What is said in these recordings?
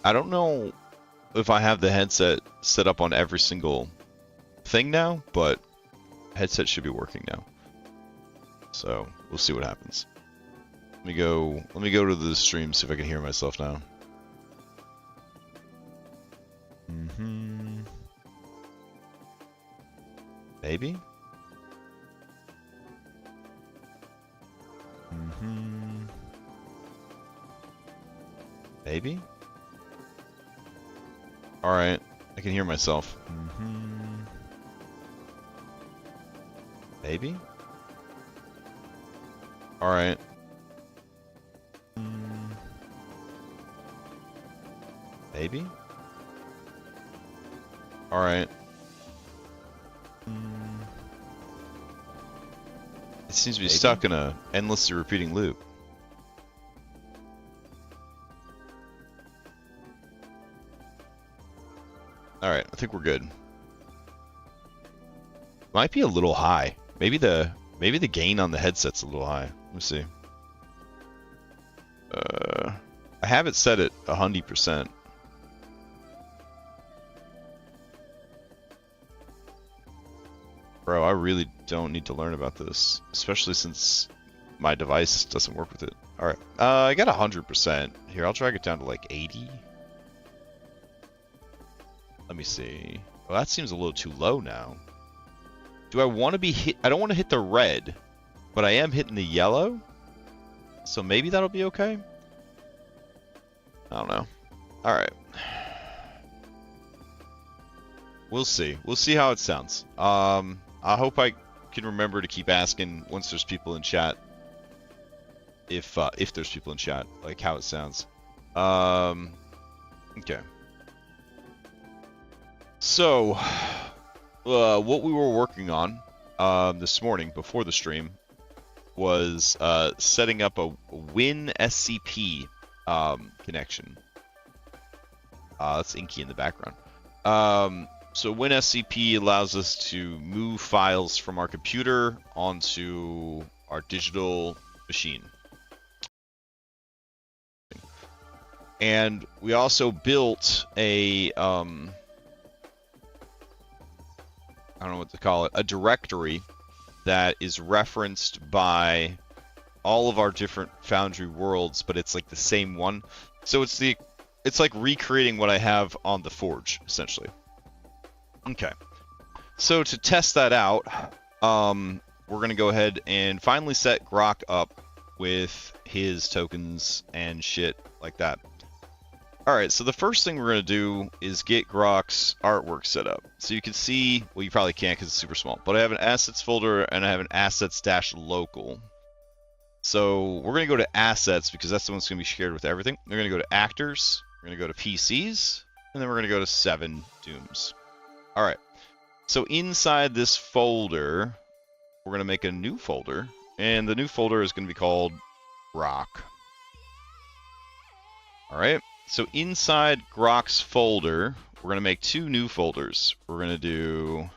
I don't know if I have the headset set up on every single thing now, but headset should be working now. So we'll see what happens. Let me go to the stream, see if I can hear myself now. Maybe? Maybe? Alright, I can hear myself. Maybe? Alright. Maybe? Alright. It seems to be stuck in a endlessly repeating loop. Alright, I think we're good. Might be a little high. Maybe the gain on the headset's a little high. Let me see. I have it set at 100%. Bro, I really don't need to learn about this, especially since my device doesn't work with it. Alright, I got 100%. Here, I'll drag it down to like 80. Let me see. Well, that seems a little too low now. Do I want to be hit? I don't want to hit the red, but I am hitting the yellow. So maybe that'll be okay. I don't know. Alright. We'll see. We'll see how it sounds. I hope I can remember to keep asking once there's people in chat. If there's people in chat, like how it sounds. Okay. So, what we were working on this morning before the stream was setting up a Win SCP connection. That's Inky in the background. So Win SCP allows us to move files from our computer onto our digital machine. And we also built a I don't know what to call it, a directory that is referenced by all of our different Foundry worlds, but it's like the same one. So it's like recreating what I have on the Forge, essentially. Okay. So to test that out, we're going to go ahead and finally set Grok up with his tokens and shit like that. Alright, so the first thing we're going to do is get Grok's artwork set up. So you can see, well, you probably can't because it's super small, but I have an assets folder and I have an assets-local. So we're going to go to assets because that's the one that's going to be shared with everything. We're going to go to actors, we're going to go to PCs, and then we're going to go to 7 dooms. Alright, so inside this folder, we're going to make a new folder, and the new folder is going to be called Grok. Alright. So inside Grok's folder, we're going to make 2 new folders. We're going to do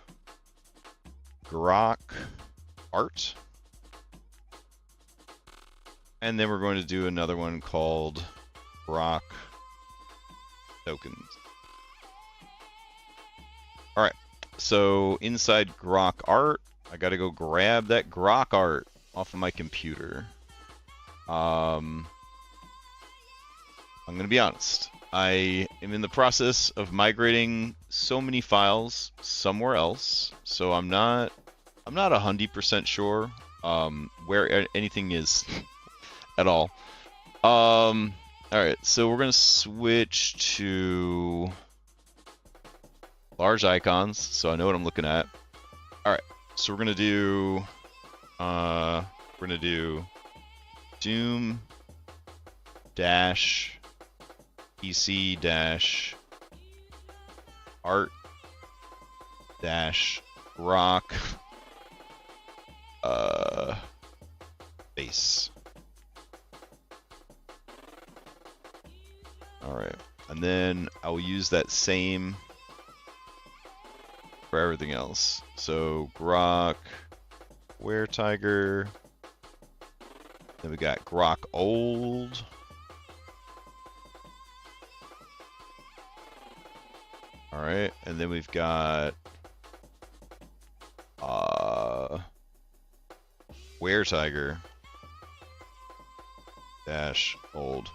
Grok Art. And then we're going to do another one called Grok Tokens. Alright, so inside Grok Art, I got to go grab that Grok Art off of my computer. I'm going to be honest. I am in the process of migrating so many files somewhere else, so I'm not 100% sure where anything is at all. All right, so we're going to switch to large icons, so I know what I'm looking at. All right, so we're going to do Doom dash PC dash art dash rock base. Alright, and then I will use that same for everything else. So Grok Were Tiger, then we got Grok Old. Alright, and then we've got Were Tiger dash old.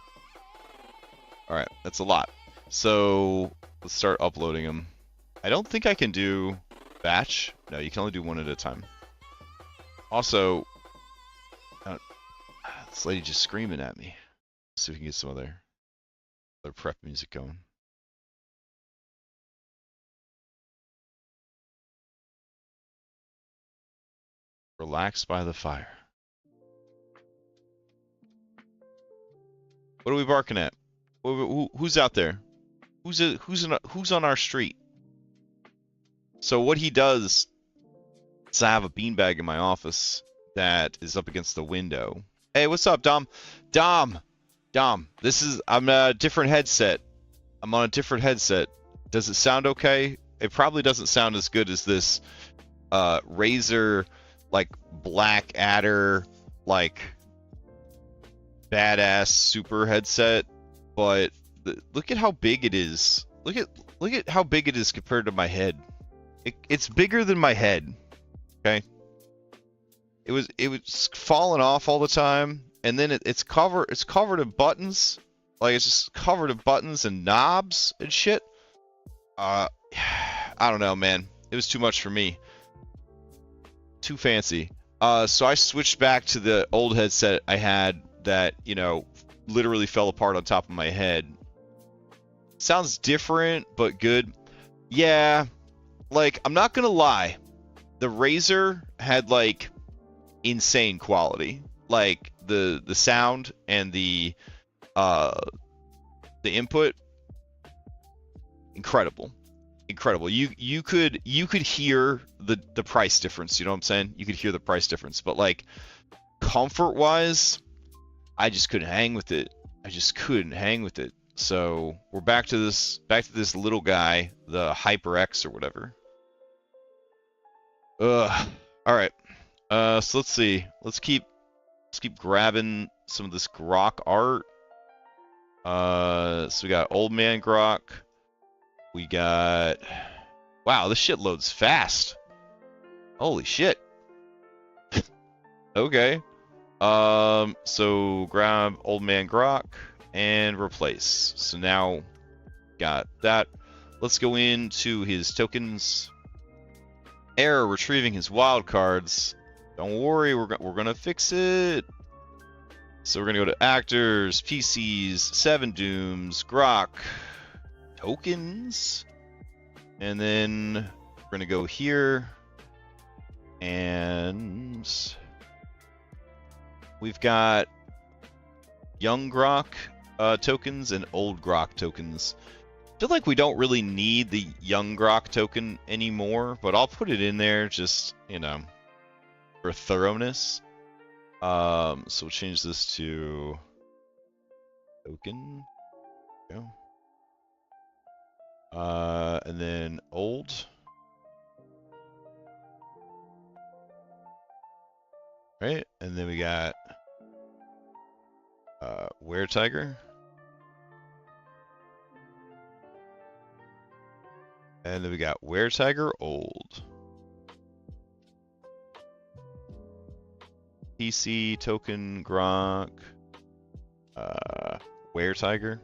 Alright, that's a lot. So let's start uploading them. I don't think I can do batch. No, you can only do one at a time. Also, this lady just screaming at me. Let's see if we can get some other prep music going. Relax by the fire. What are we barking at? Who's out there? Who's on our street? So what he does is I have a beanbag in my office that is up against the window. Hey, what's up, Dom? Dom, I'm a different headset. I'm on a different headset. Does it sound okay? It probably doesn't sound as good as this Razer like Black Adder like badass super headset, but look at how big it is. Look at how big it is compared to my head. It's bigger than my head. Okay. It was falling off all the time, and then it's covered in buttons. Like it's just covered in buttons and knobs and shit. I don't know, man. It was too much for me. Too fancy. So I switched back to the old headset I had that, you know, literally fell apart on top of my head. Sounds different, but good. Yeah, like, I'm not gonna lie. The Razer had, like, insane quality. Like, the sound and the input, incredible. You could hear the price difference, you know what I'm saying? You could hear the price difference, but like comfort wise, I just couldn't hang with it. So we're back to this little guy, the HyperX or whatever. Ugh. All right. So let's see. Let's keep grabbing some of this Grok art. So we got Old Man Grok. We got... Wow, this shit loads fast. Holy shit. Okay. So grab Old Man Grok and replace. So now got that. Let's go into his tokens. Error, retrieving his wildcards. Don't worry, we're gonna fix it. So we're gonna go to actors, PCs, 7 Dooms, Grok, tokens, and then we're gonna go here, and we've got young Grok tokens and old Grok tokens. I feel like we don't really need the young Grok token anymore, but I'll put it in there just, you know, for thoroughness. So we'll change this to token. Go. And then old. Right, and then we got Were Tiger. And then we got Were Tiger old. PC token Grok. Were Tiger.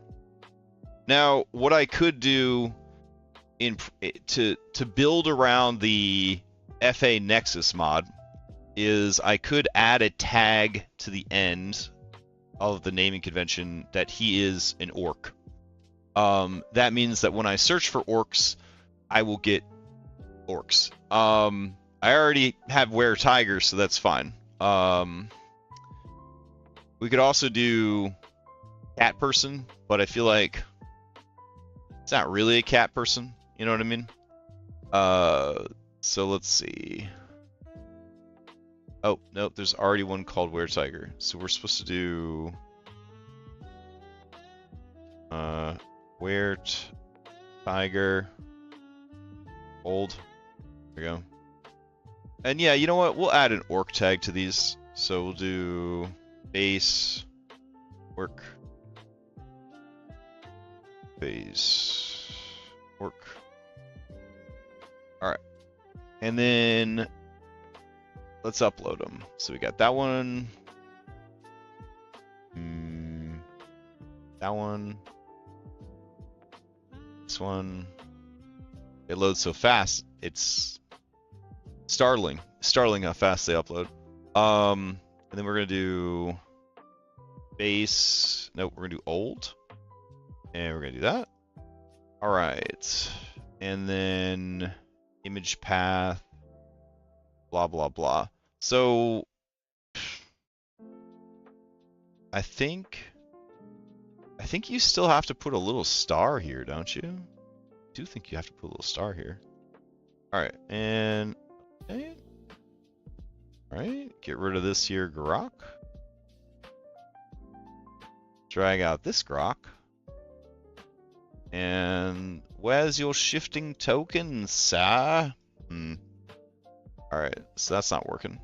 Now, what I could do to build around the FA Nexus mod is I could add a tag to the end of the naming convention that he is an orc. That means that when I search for orcs, I will get orcs. I already have Were Tiger, so that's fine. We could also do cat person, but I feel like it's not really a cat person. You know what I mean? So let's see. Oh, nope, there's already one called Were Tiger. So we're supposed to do Were Tiger old. There we go. And yeah, you know what? We'll add an orc tag to these. So we'll do base orc base orc. All right. And then let's upload them. So we got that one. That one. This one. It loads so fast. It's startling. Startling how fast they upload. And then we're gonna do base. Nope, we're gonna do old. And we're gonna do that. All right. And then image path. Blah blah blah. So I think you still have to put a little star here, don't you? I do think you have to put a little star here. All right, and okay. All right, get rid of this here grok. Drag out this grok. And where's your shifting token, sir? All right, so that's not working.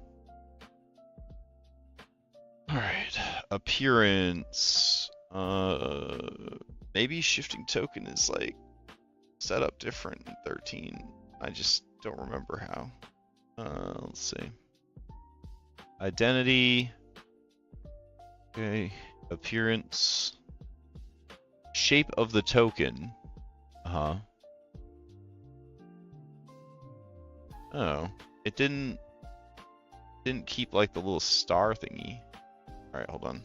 All right, appearance. Maybe shifting token is like set up different in 13. I just don't remember how. Let's see. Identity. Okay. Appearance. Shape of the token. Oh, it didn't keep like the little star thingy. All right, hold on.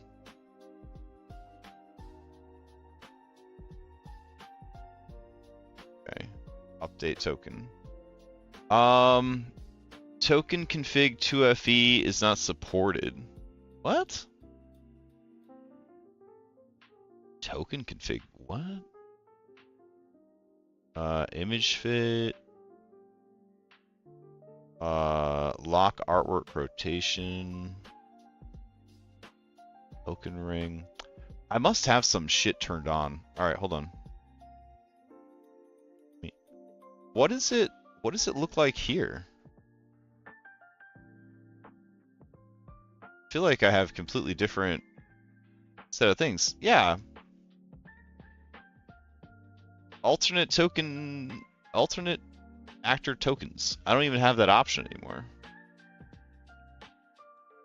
Okay, update token. Token config 2FE is not supported. What? Token config what? Image fit. Lock artwork rotation. Token ring. I must have some shit turned on. All right, hold on. What is it? What does it look like here? I feel like I have completely different set of things. Yeah. Alternate token, alternate actor tokens. I don't even have that option anymore.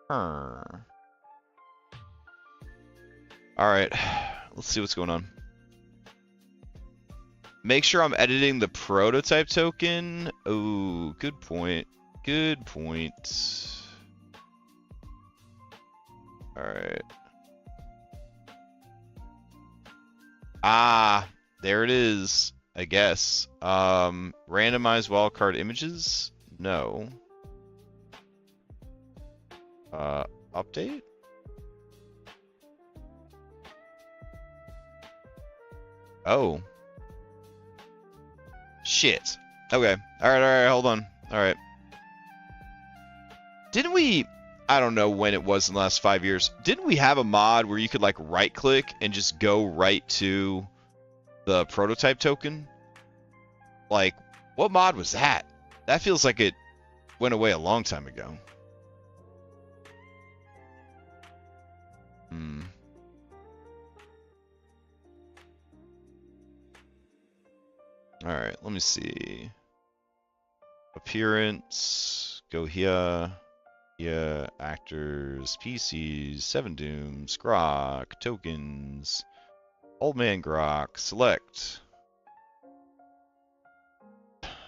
All right, let's see what's going on. Make sure I'm editing the prototype token. Oh, good point. Good point. All right. Ah, there it is, I guess. Randomize wildcard images? No. Update? Oh. Shit. Okay. Alright, hold on. Alright. Didn't we... I don't know when it was in the last 5 years. Didn't we have a mod where you could, like, right-click and just go right to the prototype token? Like, what mod was that? That feels like it went away a long time ago. Alright, let me see. Appearance. Go here. Yeah, actors, PCs, 7 Dooms, grok, tokens, old man grok, select.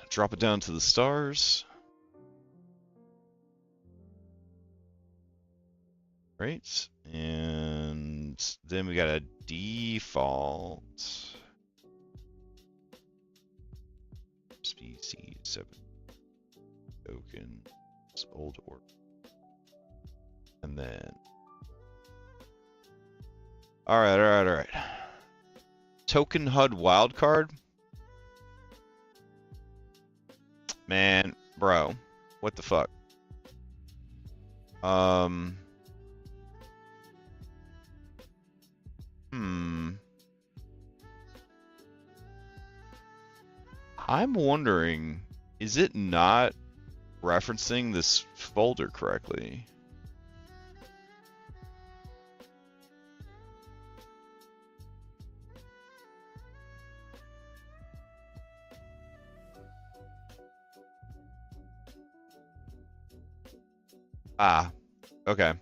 Drop it down to the stars. Right, and then we got a default. Species 7 tokens, old order. And then, all right. Token HUD wildcard. Man, bro, what the fuck? I'm wondering, is it not referencing this folder correctly? Ah, okay.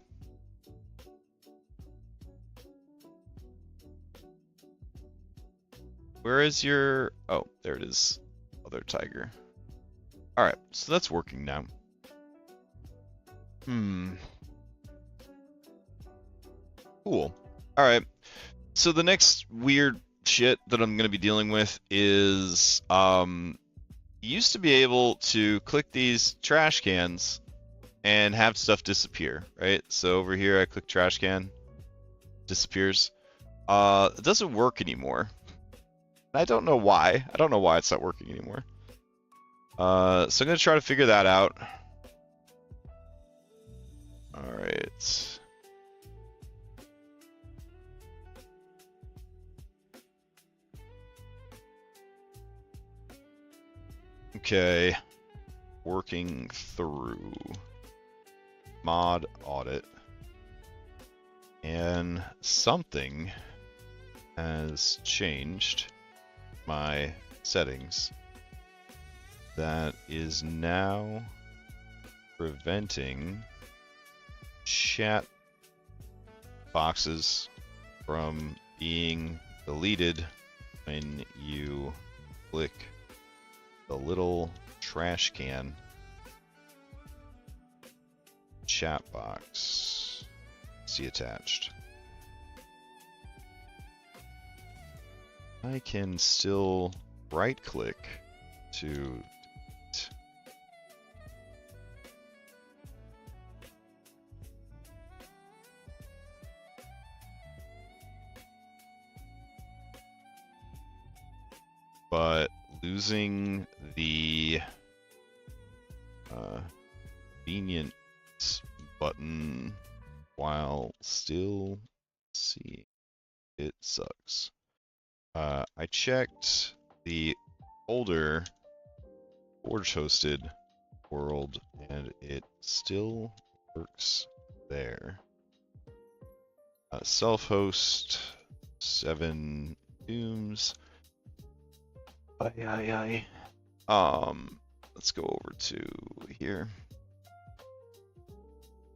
Where is your... Oh, there it is. Other tiger. Alright, so that's working now. Cool. Alright. So the next weird shit that I'm going to be dealing with is... you used to be able to click these trash cans and have stuff disappear, right? So over here I click trash can, disappears. It doesn't work anymore. I don't know why. I don't know why it's not working anymore. So I'm gonna try to figure that out. Alright. Okay. Working through mod audit. And something has changed my settings that is now preventing chat boxes from being deleted when you click the little trash can chat box. See attached. I can still right click to delete. But losing the convenience button while still seeing it sucks. I checked the older Forge hosted world and it still works there. Self-host 7 dooms. Let's go over to here.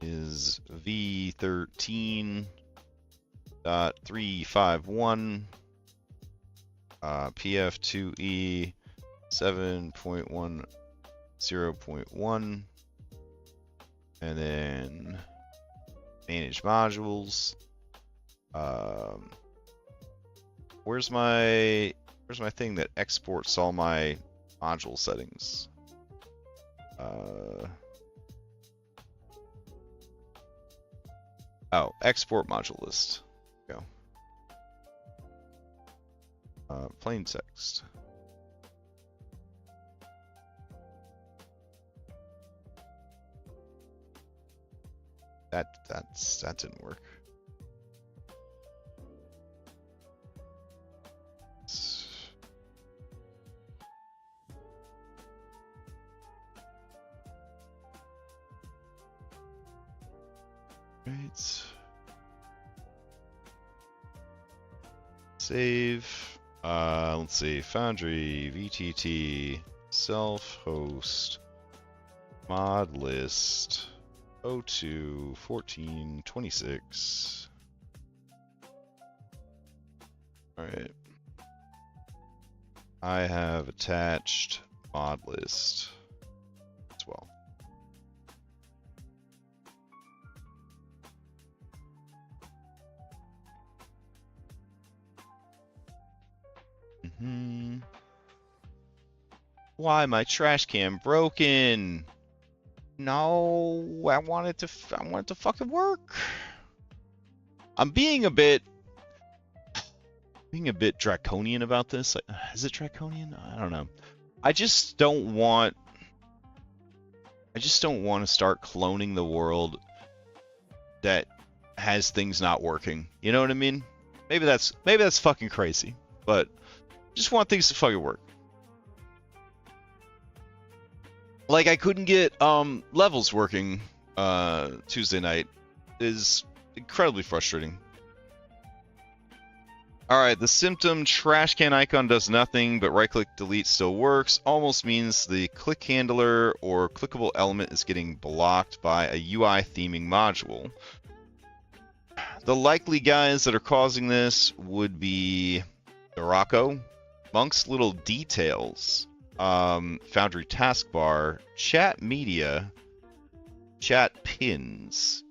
Is v13.351 pf2e 7.10.1 and then manage modules. Where's my thing that exports all my module settings? Oh, export module list. Go. Plain text. That didn't work. Right. Save. Let's see. Foundry, VTT, self-host, mod list, 02, 14, 26. Alright. I have attached mod list as well. Why my trash can broken? No, I want it to fucking work. I'm being a bit draconian about this. Is it draconian? I don't know. I just don't want to start cloning the world that has things not working. You know what I mean? Maybe that's fucking crazy, but just want things to fucking work. Like I couldn't get levels working Tuesday night. It is incredibly frustrating. Alright, the symptom trash can icon does nothing, but right-click delete still works. Almost means the click handler or clickable element is getting blocked by a UI theming module. The likely guys that are causing this would be Morocco, Monk's Little Details, Foundry Taskbar, Chat Media, Chat Pins,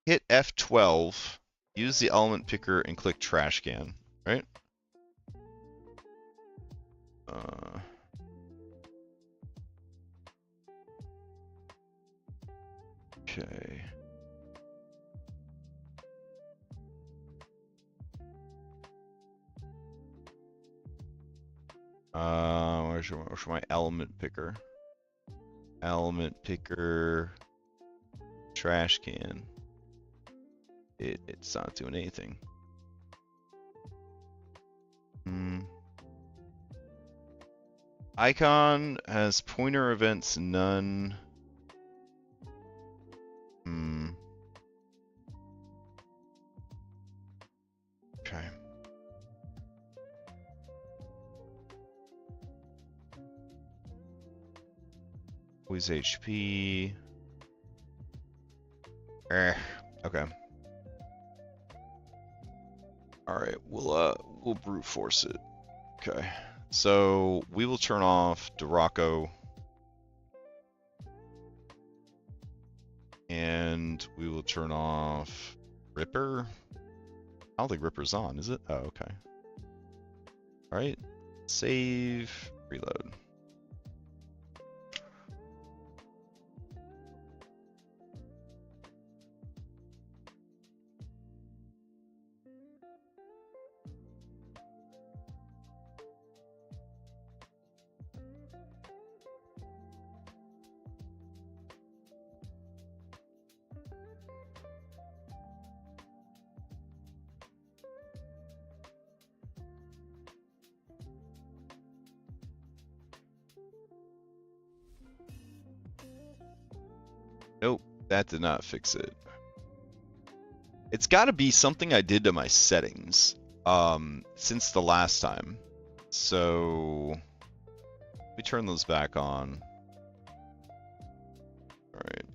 hit F12, use the element picker, and click trash can, right? Okay. Where's my element picker? Element picker, trash can. It's not doing anything. Icon has pointer events none. Okay. Always HP. Okay. All right, we'll brute force it. Okay. So we will turn off Duraco. And we will turn off Ripper. I don't think Ripper's on, is it? Oh, okay. All right. Save, reload. Nope, that did not fix it. It's got to be something I did to my settings since the last time. So let me turn those back on. All right.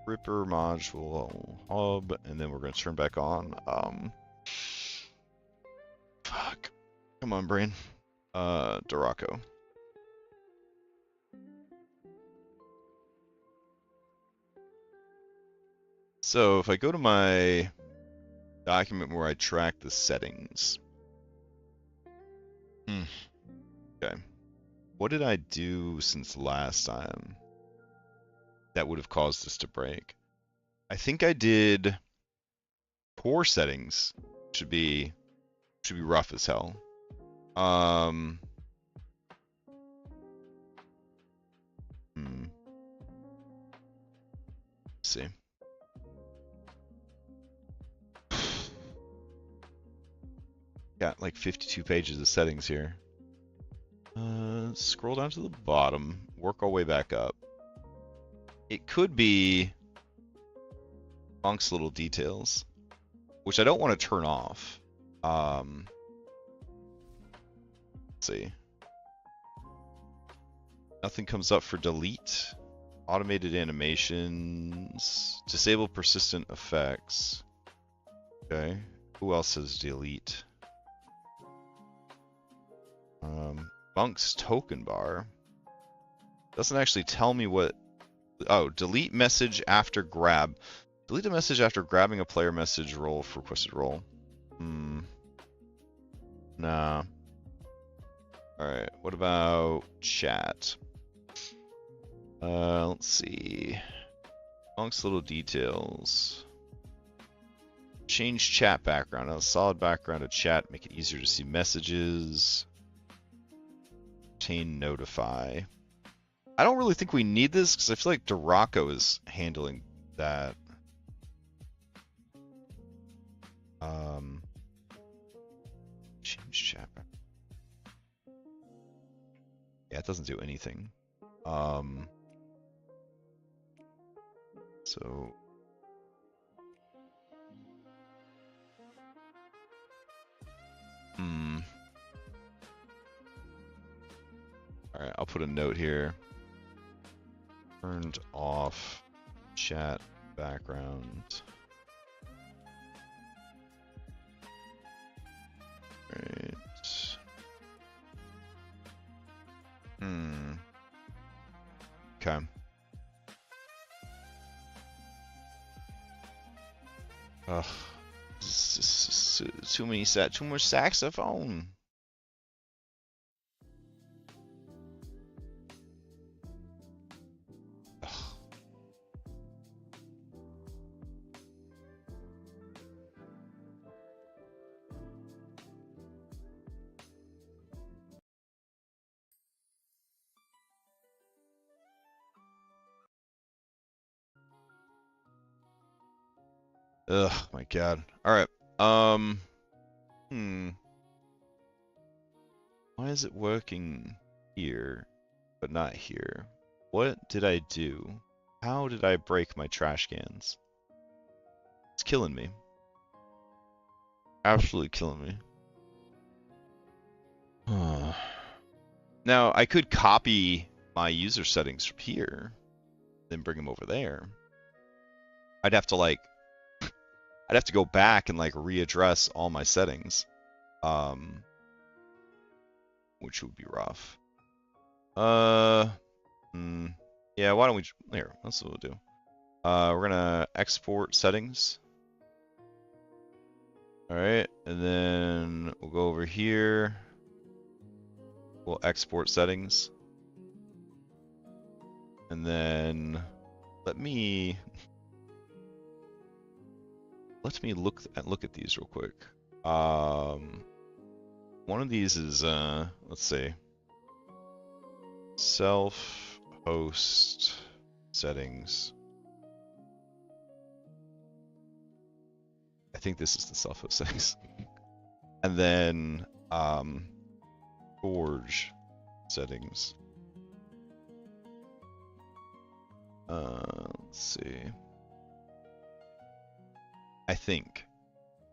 Ripper module hub, and then we're going to turn back on. Fuck. Come on, brain. Duraco. So if I go to my document where I track the settings. Okay. What did I do since last time that would have caused this to break? I think I did poor settings. Should be rough as hell. Let's see. Got like 52 pages of settings here. Scroll down to the bottom, work our way back up. It could be Monk's Little Details, which I don't want to turn off. Let's see. Nothing comes up for delete. Automated animations. Disable persistent effects. Okay. Who else says delete? Monk's token bar. Doesn't actually tell me what... Oh, delete message after grab. Delete a message after grabbing a player message role for requested role. Nah. Alright, what about chat? Let's see. Monk's Little Details. Change chat background. A solid background of chat. Make it easier to see messages. Obtain notify. I don't really think we need this because I feel like Duraco is handling that. Change chat. Yeah, it doesn't do anything. So put a note here. Turned off chat background. Right. Okay. Ugh. Too much saxophone. Ugh, my God. All right. Why is it working here, but not here? What did I do? How did I break my trash cans? It's killing me. Absolutely killing me. Now, I could copy my user settings from here, then bring them over there. I'd have to like, I'd have to go back and like readdress all my settings, which would be rough. Yeah, why don't we, here, that's what we'll do. We're gonna export settings. All right, and then we'll go over here. We'll export settings. And then let me look at these real quick. One of these is let's see. Self-host settings. I think this is the self-host settings. And then Forge settings. Let's see. I think.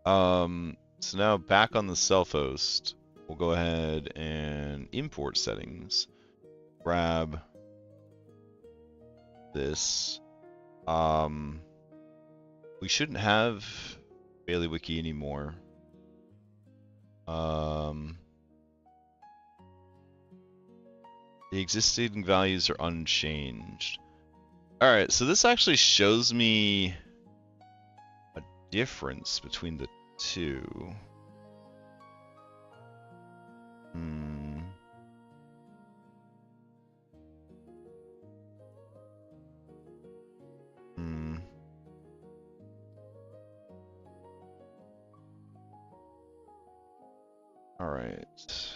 So now back on the self-host, we'll go ahead and import settings. Grab this. We shouldn't have BaileyWiki anymore. The existing values are unchanged. Alright, so this actually shows me a difference between the two. Alright.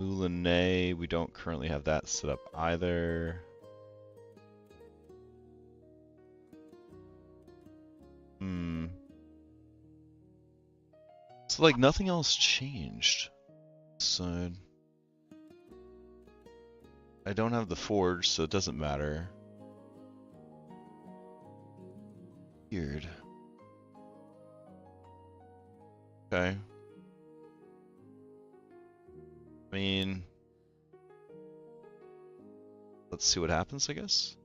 Moulinet, we don't currently have that set up either. So like nothing else changed. So I don't have the forge, so it doesn't matter. Weird. Okay. I mean, let's see what happens, I guess.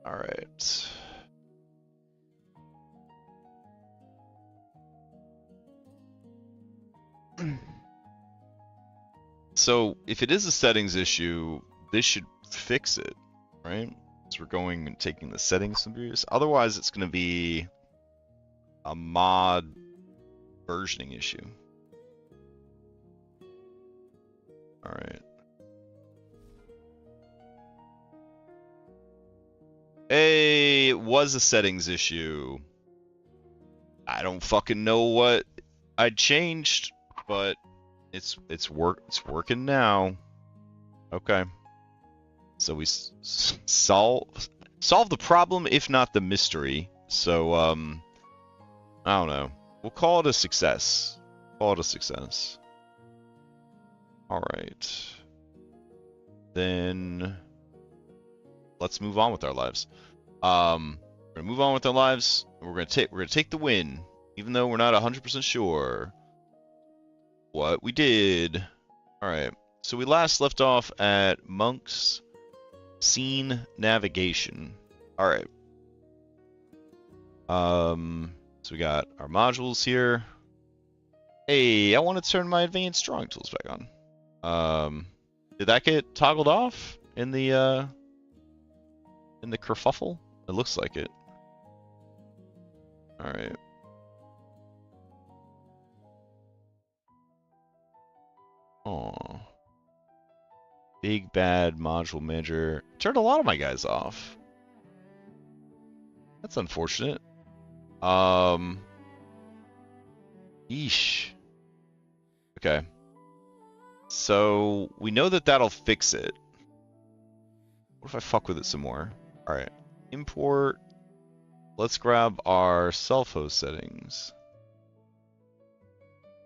All right. So if it is a settings issue, this should fix it, right? So we're going and taking the settings from previous. Otherwise, it's going to be a mod versioning issue. All right. Hey, it was a settings issue. I don't fucking know what I changed, but it's working now. Okay. So we solve the problem, if not the mystery. So I don't know. We'll call it a success. Call it a success. All right. Then let's move on with our lives. We're gonna move on with our lives. We're gonna take the win, even though we're not 100% sure what we did. All right. So we last left off at Monk's Scene Navigation. All right. So we got our modules here. Hey, I want to turn my advanced drawing tools back on. Did that get toggled off in the kerfuffle? It looks like it. All right. Oh. Big bad module manager turned a lot of my guys off. That's unfortunate. Yeesh. Okay. So we know that that'll fix it. What if I fuck with it some more? All right. Import. Let's grab our self-host settings.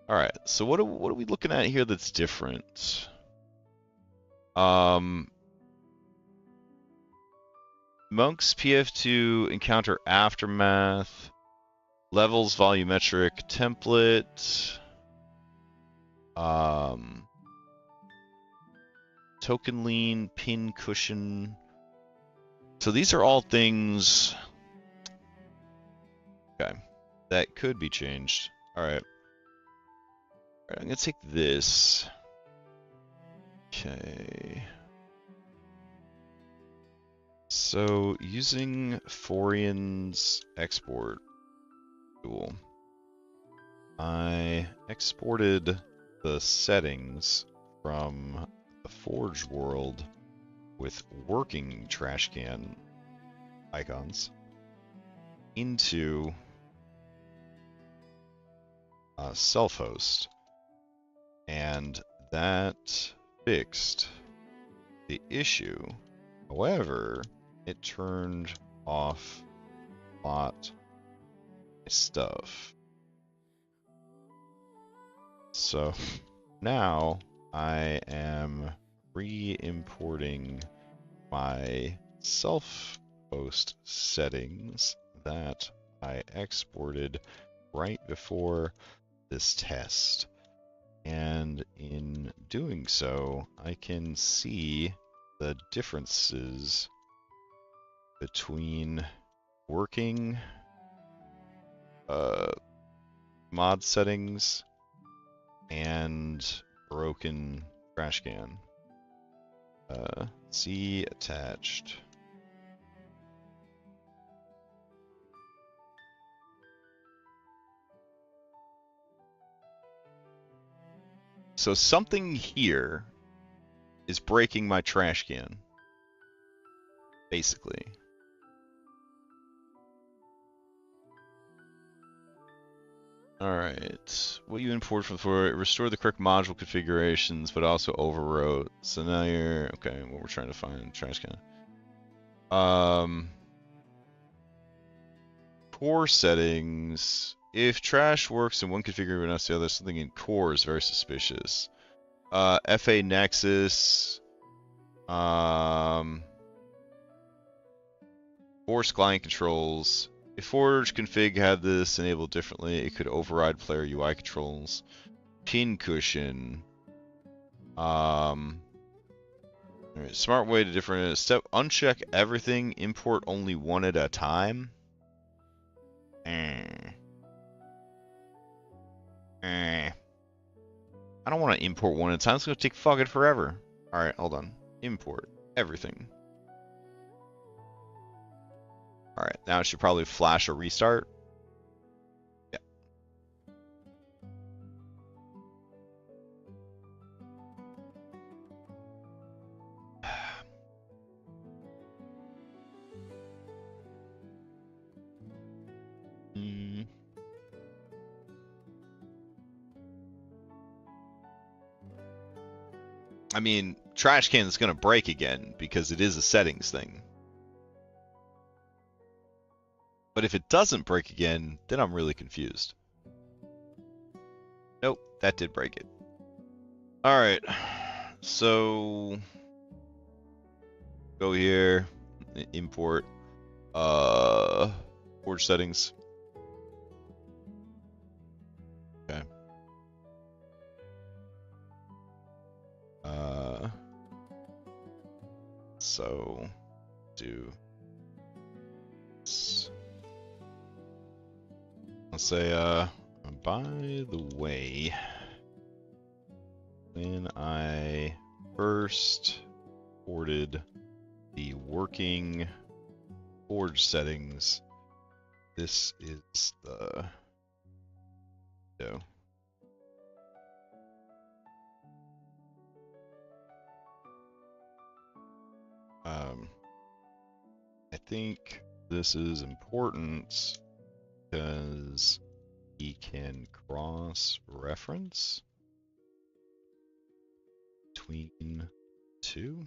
All right. So what are we looking at here that's different? Monk's PF2 encounter aftermath. Levels volumetric template. Token lean, pin cushion. So these are all things, okay, that could be changed. All right. All right, I'm gonna take this. Okay. So using Forian's export tool, I exported the settings from the Forge world with working trash can icons into self-host, and that fixed the issue. However, it turned off a lot of stuff. So now I am re-importing my self-host settings that I exported right before this test. And in doing so, I can see the differences between working mod settings and broken trash can. See attached. So something here is breaking my trash can, basically. Alright, what you import from for restore the correct module configurations, but also overwrote. So now you're, okay, what we're trying to find, trash can. Core settings. If trash works in one configuration but not the other, something in core is very suspicious. FA Nexus. Force client controls. If Forge config had this enabled differently, it could override player UI controls. Pin cushion. Alright, smart way to different step. Uncheck everything. Import only one at a time. I don't want to import one at a time. It's going to take fucking forever. Alright, hold on. Import everything. Alright, now it should probably flash a restart. Yeah. I mean, trash can is going to break again because it is a settings thing. But if it doesn't break again, then I'm really confused. Nope, that did break it. Alright, so go here, import Forge settings. do this. I'll say, by the way, when I first ported the working Forge settings, this is the window. I think this is important because we can cross-reference between two.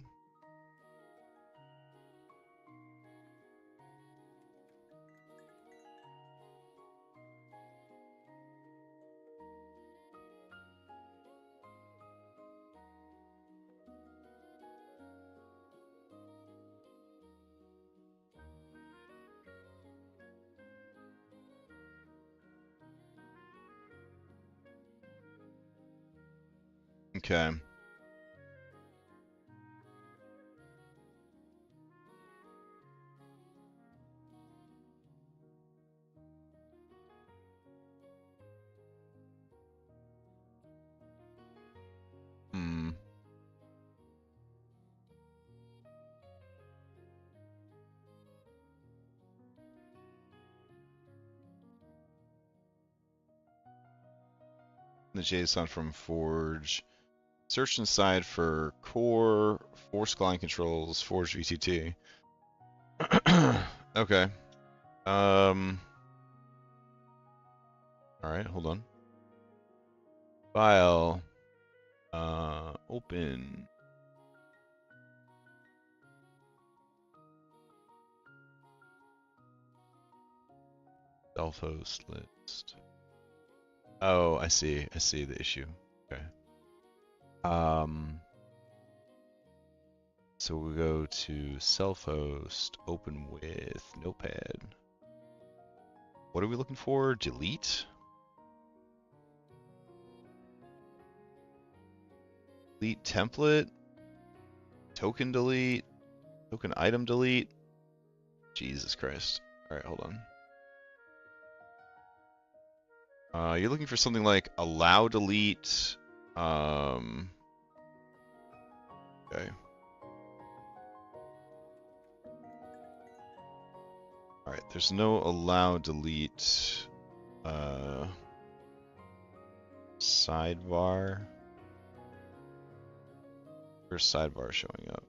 Okay. The JSON from Forge. Search inside for core, force client controls, Forge VTT. Okay. All right, hold on. File. Open. Self-host list. Oh, I see. I see the issue. Okay. So we'll go to self-host, open with Notepad. What are we looking for? Delete? Delete template? Token delete? Token item delete? Jesus Christ. Alright, hold on. You're looking for something like allow delete. Okay. Alright, there's no allow delete sidebar. Where's sidebar showing up?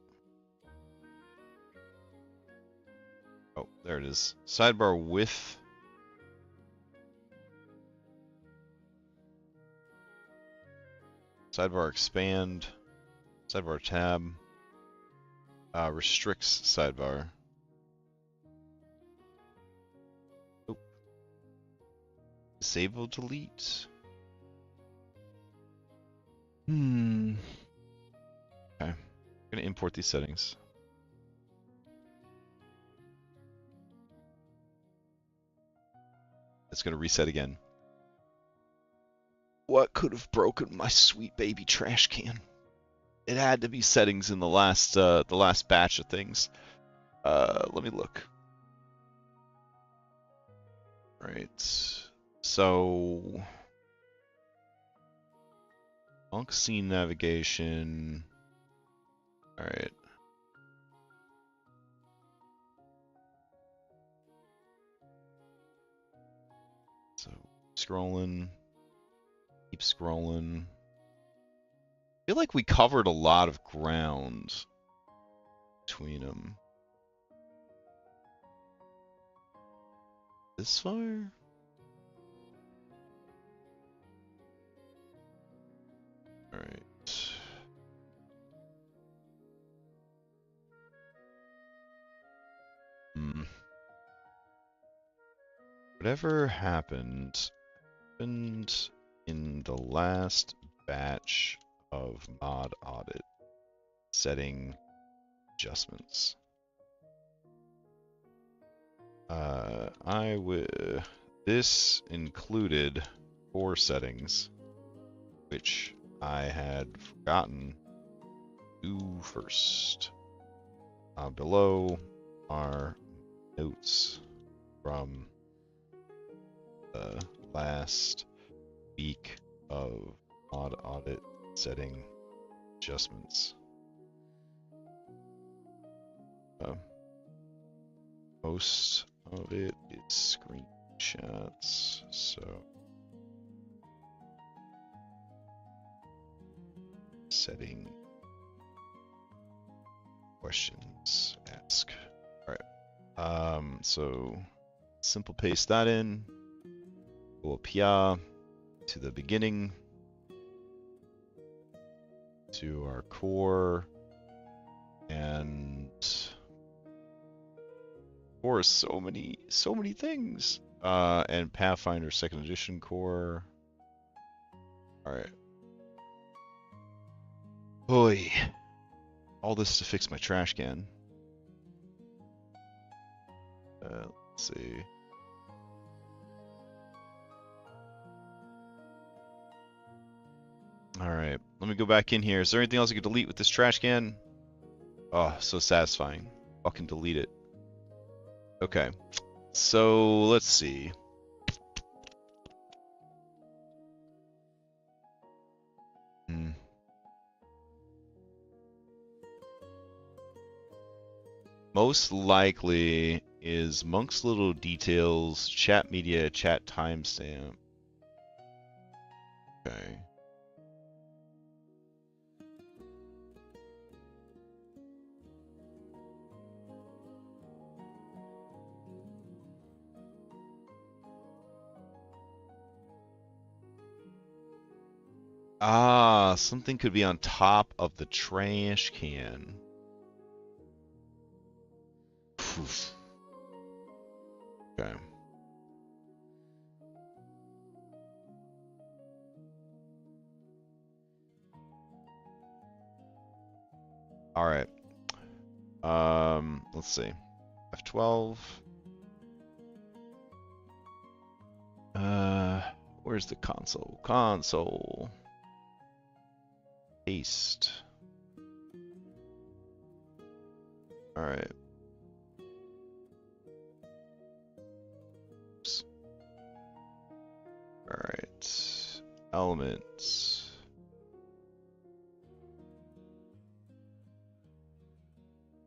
Oh, there it is. Sidebar with sidebar expand, sidebar tab, restricts sidebar. Oh. Disable delete. Okay. I'm gonna import these settings. It's gonna reset again. What could have broken my sweet baby trash can? It had to be settings in the last batch of things. Let me look. Right. So Monk scene navigation. All right. So scrolling. Keep scrolling. I feel like we covered a lot of ground between them. This far? Alright. Whatever happened in the last batch of mod audit setting adjustments. This included 4 settings, which I had forgotten to do first. Below, our notes from the last week of audit setting adjustments. Most of it is screenshots, so setting questions ask. All right. So simple paste that in. Go up here to the beginning, to our core, and core is so many things. And Pathfinder second edition core. All right. Boy, all this to fix my trash can. Let's see. All right, let me go back in here. Is there anything else I could delete with this trash can? Oh, so satisfying. Fucking delete it. Okay, so let's see. Most likely is Monk's Little Details, chat media, chat timestamp. Okay. Ah, something could be on top of the trash can. Oof. Okay. All right. Let's see. F12. Where's the console? Console. Paste. All right. Oops. All right. Elements.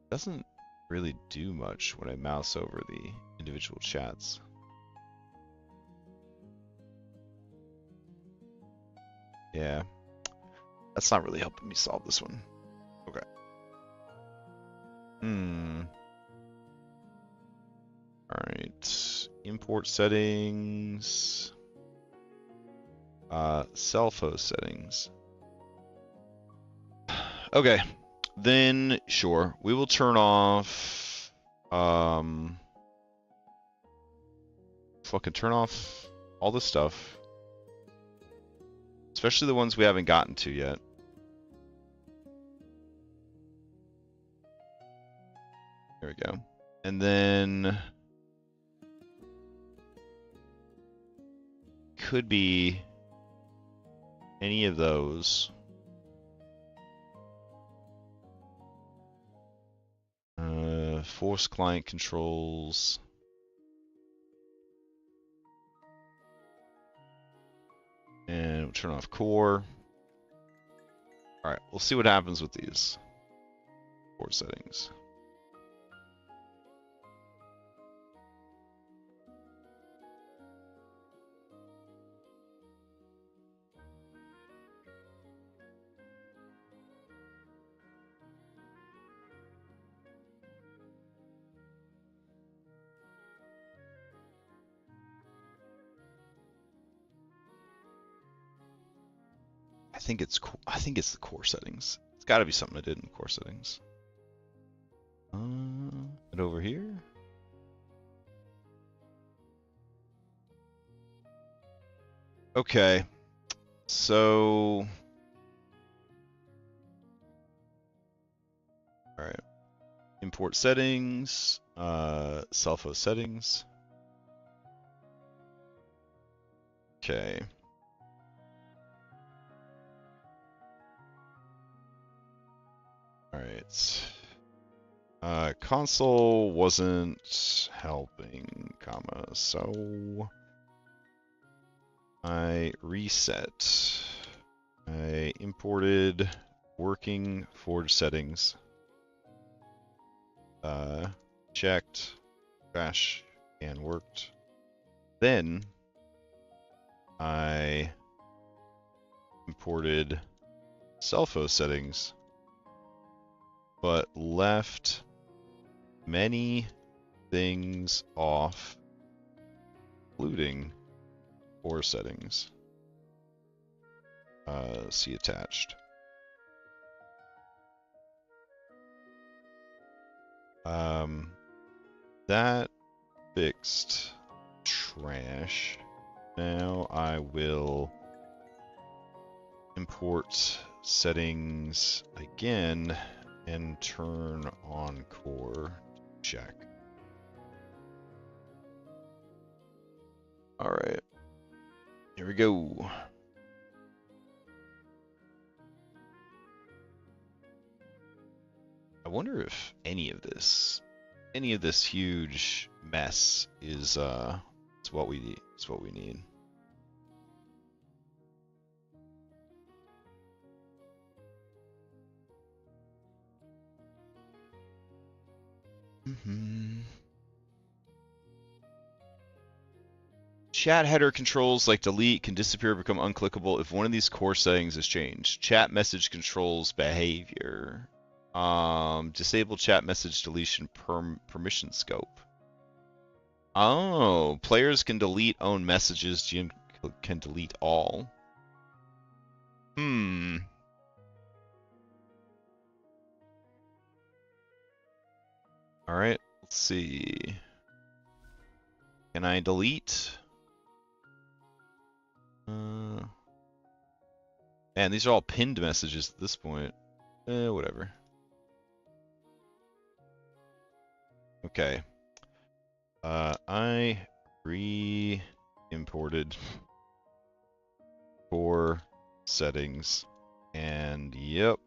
Doesn't really do much when I mouse over the individual chats. Yeah. That's not really helping me solve this one. Okay. Alright. Import settings. Self-host settings. Okay. Then, sure. We will turn off... fucking turn off all this stuff. Especially the ones we haven't gotten to yet. There we go. And then could be any of those. Force client controls. And we'll turn off core. All right, we'll see what happens with these core settings. I think it's the core settings. It's got to be something I did in core settings. And over here. Okay. So all right. Import settings, self-host settings. Okay. All right. Console wasn't helping, comma, so I reset. I imported working Forge settings. Checked, crash, and worked. Then I imported Selfo settings, but left many things off, including core settings. See attached. That fixed trash. Now I will import settings again and turn on core to check. All right, here we go. I wonder if any of this huge mess is what we need. It's what we need. Chat header controls like delete can disappear or become unclickable if one of these core settings is changed. Chat message controls behavior. Disable chat message deletion permission scope. Oh, players can delete own messages. GM can delete all. All right, let's see. Can I delete? Man, these are all pinned messages at this point. Whatever. Okay. I re-imported core settings, and yep,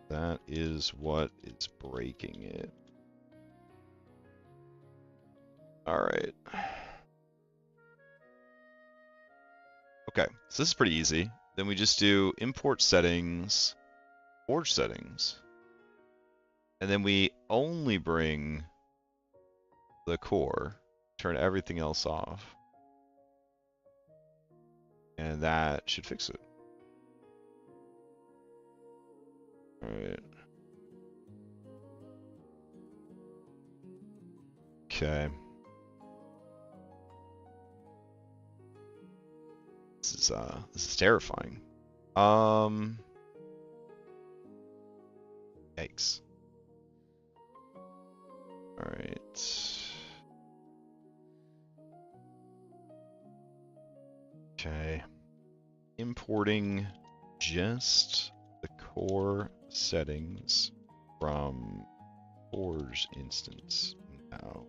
that is what is breaking it. All right. Okay, so this is pretty easy. Then we just do import settings, Forge settings, and then we only bring the core, turn everything else off, and that should fix it. All right. Okay. This is terrifying. Yikes. All right. Okay. Importing just the core settings from Forge instance now.